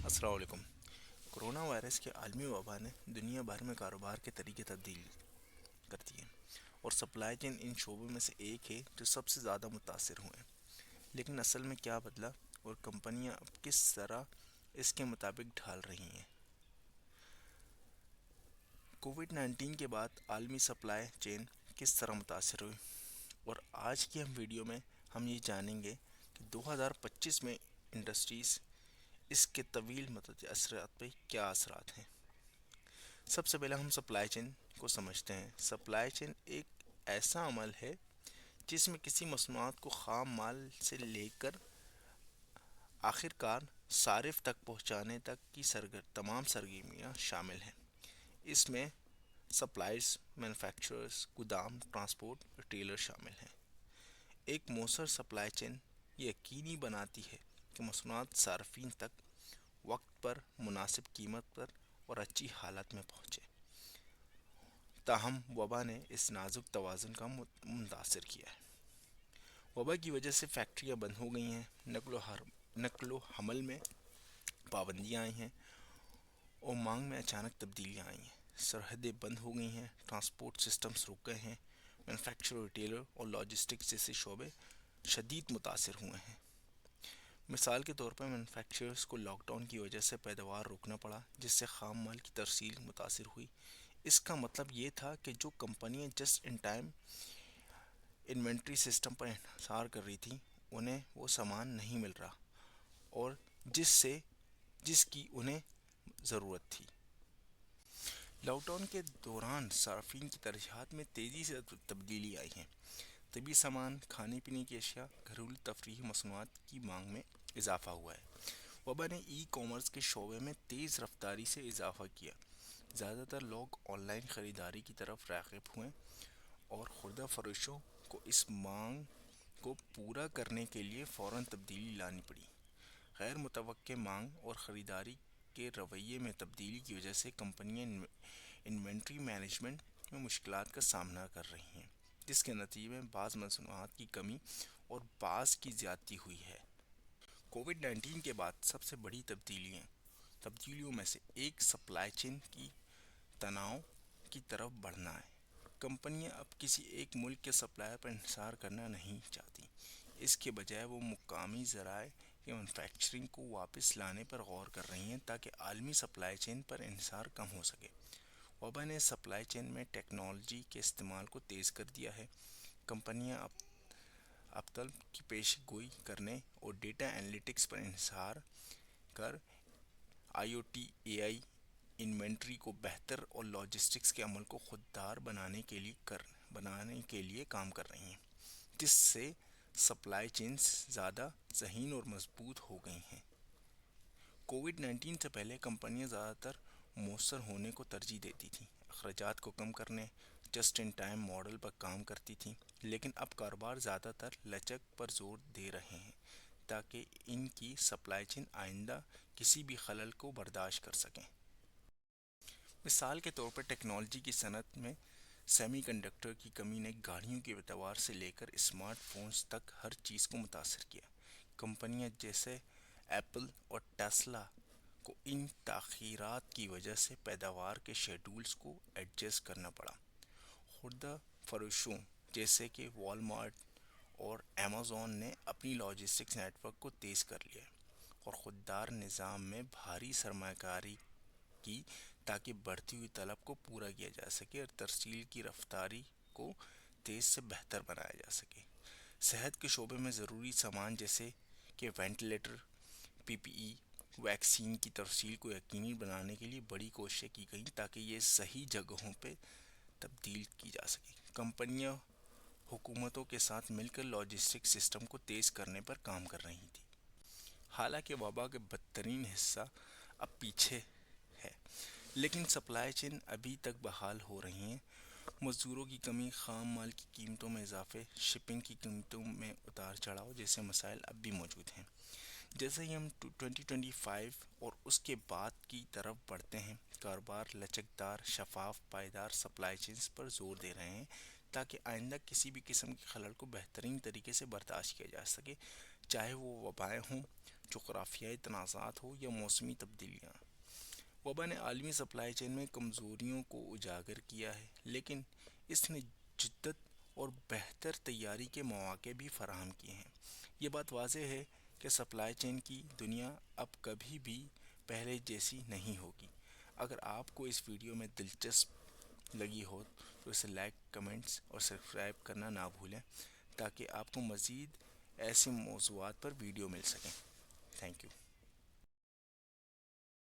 السلام علیکم۔ Corona virus کے عالمی وبا نے دنیا بھر میں کاروبار کے طریقے تبدیل کر دیے اور سپلائی چین ان شعبوں میں سے ایک ہے جو سب سے زیادہ متاثر ہوئے ہیں۔ لیکن اصل میں کیا بدلا اور کمپنیاں اب کس طرح اس کے مطابق ڈھال رہی ہیں؟ کووڈ 19 کے بعد عالمی سپلائی چین کس طرح متاثر ہوئی، اور آج کی ویڈیو میں ہم یہ جانیں گے کہ 2025 میں انڈسٹریز اس کے طویل مدتی اثرات پہ کیا اثرات ہیں۔ سب سے پہلے ہم سپلائی چین کو سمجھتے ہیں۔ سپلائی چین ایک ایسا عمل ہے جس میں کسی مصنوعات کو خام مال سے لے کر آخر کار صارف تک پہنچانے تک کی تمام سرگرمیاں شامل ہیں۔ اس میں سپلائرز، مینوفیکچررز، گودام، ٹرانسپورٹ، ریٹیلر شامل ہیں۔ ایک مؤثر سپلائی چین یہ یقینی بناتی ہے کہ مصنوعات صارفین تک وقت پر، مناسب قیمت پر اور اچھی حالت میں پہنچے۔ تاہم وبا نے اس نازک توازن کا متاثر کیا ہے۔ وبا کی وجہ سے فیکٹریاں بند ہو گئی ہیں، نقل و حمل میں پابندیاں آئی ہیں اور مانگ میں اچانک تبدیلیاں آئی ہیں۔ سرحدیں بند ہو گئی ہیں، ٹرانسپورٹ سسٹمز رک گئے ہیں، مینوفیکچر، ریٹیلر اور لاجسٹکس جیسے شعبے شدید متاثر ہوئے ہیں۔ مثال کے طور پر مینوفیکچررز کو لاک ڈاؤن کی وجہ سے پیداوار روکنا پڑا، جس سے خام مال کی ترسیل متاثر ہوئی۔ اس کا مطلب یہ تھا کہ جو کمپنیاں just in time inventory system پر انحصار کر رہی تھیں، انہیں وہ سامان نہیں مل رہا اور جس کی انہیں ضرورت تھی۔ لاک ڈاؤن کے دوران صارفین کی ترجیحات میں تیزی سے تبدیلی آئی ہے۔ طبی سامان، کھانے پینے کی اشیاء، گھریلو تفریحی مصنوعات کی مانگ میں اضافہ ہوا ہے۔ وبا نے ای کامرس کے شعبے میں تیز رفتاری سے اضافہ کیا۔ زیادہ تر لوگ آن لائن خریداری کی طرف راغب ہوئے اور خوردہ فروشوں کو اس مانگ کو پورا کرنے کے لیے فوراً تبدیلی لانی پڑی۔ غیر متوقع مانگ اور خریداری کے رویے میں تبدیلی کی وجہ سے کمپنیاں انوینٹری مینجمنٹ میں مشکلات کا سامنا کر رہی ہیں، جس کے نتیجے میں بعض مصنوعات کی کمی اور بعض کی زیادتی ہوئی ہے۔ کووڈ 19 کے بعد سب سے بڑی تبدیلیوں میں سے ایک سپلائی چین کی تناؤ کی طرف بڑھنا ہے۔ کمپنیاں اب کسی ایک ملک کے سپلائر پر انحصار کرنا نہیں چاہتی۔ اس کے بجائے وہ مقامی ذرائع کے مینوفیکچرنگ کو واپس لانے پر غور کر رہی ہیں تاکہ عالمی سپلائی چین پر انحصار کم ہو سکے۔ وبا نے سپلائی چین میں ٹیکنالوجی کے استعمال کو تیز کر دیا ہے۔ کمپنیاں اب طلب کی پیش گوئی کرنے اور ڈیٹا انالیٹکس پر انحصار کر آئی او ٹی، اے آئی، انوینٹری کو بہتر اور لاجسٹکس کے عمل کو خوددار بنانے کے لیے کام کر رہی ہیں، جس سے سپلائی چینز زیادہ ذہین اور مضبوط ہو گئی ہیں۔ کووڈ 19 سے پہلے کمپنیاں زیادہ تر مؤثر ہونے کو ترجیح دیتی تھیں، اخراجات کو کم کرنے، جسٹ ان ٹائم ماڈل پر کام کرتی تھیں۔ لیکن اب کاروبار زیادہ تر لچک پر زور دے رہے ہیں تاکہ ان کی سپلائی چین آئندہ کسی بھی خلل کو برداشت کر سکیں۔ مثال کے طور پر ٹیکنالوجی کی صنعت میں سیمی کنڈکٹر کی کمی نے گاڑیوں کے پیداوار سے لے کر اسمارٹ فونز تک ہر چیز کو متاثر کیا۔ کمپنیاں جیسے ایپل اور ٹیسلا کو ان تاخیرات کی وجہ سے پیداوار کے شیڈولز کو ایڈجسٹ کرنا پڑا۔ خوردہ فروشوں جیسے کہ والمارٹ اور ایمیزون نے اپنی لاجسٹکس نیٹ ورک کو تیز کر لیا اور خوددار نظام میں بھاری سرمایہ کاری کی تاکہ بڑھتی ہوئی طلب کو پورا کیا جا سکے اور ترسیل کی رفتاری کو تیز سے بہتر بنایا جا سکے۔ صحت کے شعبے میں ضروری سامان جیسے کہ وینٹیلیٹر، پی پی ای، ویکسین کی ترسیل کو یقینی بنانے کے لیے بڑی کوششیں کی گئیں تاکہ یہ صحیح جگہوں پہ تبدیل کی جا سکے۔ کمپنیاں حکومتوں کے ساتھ مل کر لاجسٹک سسٹم کو تیز کرنے پر کام کر رہی تھیں۔ حالانکہ وبا کا بدترین حصہ اب پیچھے ہے، لیکن سپلائی چین ابھی تک بحال ہو رہی ہیں۔ مزدوروں کی کمی، خام مال کی قیمتوں میں اضافے، شپنگ کی قیمتوں میں اتار چڑھاؤ جیسے مسائل اب بھی موجود ہیں۔ جیسے ہی ہم 2025 اور اس کے بعد کی طرف بڑھتے ہیں، کاروبار لچکدار، شفاف، پائیدار سپلائی چینز پر زور دے رہے ہیں تاکہ آئندہ کسی بھی قسم کے خلل کو بہترین طریقے سے برداشت کیا جا سکے، چاہے وہ وبائیں ہوں، جغرافیائی تنازعات ہو یا موسمی تبدیلیاں، وبا نے عالمی سپلائی چین میں کمزوریوں کو اجاگر کیا ہے، لیکن اس نے جدت اور بہتر تیاری کے مواقع بھی فراہم کیے ہیں۔ یہ بات واضح ہے کہ سپلائی چین کی دنیا اب کبھی بھی پہلے جیسی نہیں ہوگی۔ اگر آپ کو اس ویڈیو میں دلچسپ لگی ہو تو اسے لائک، کمنٹس اور سبسکرائب کرنا نہ بھولیں، تاکہ آپ کو مزید ایسے موضوعات پر ویڈیو مل سکیں۔ Thank you.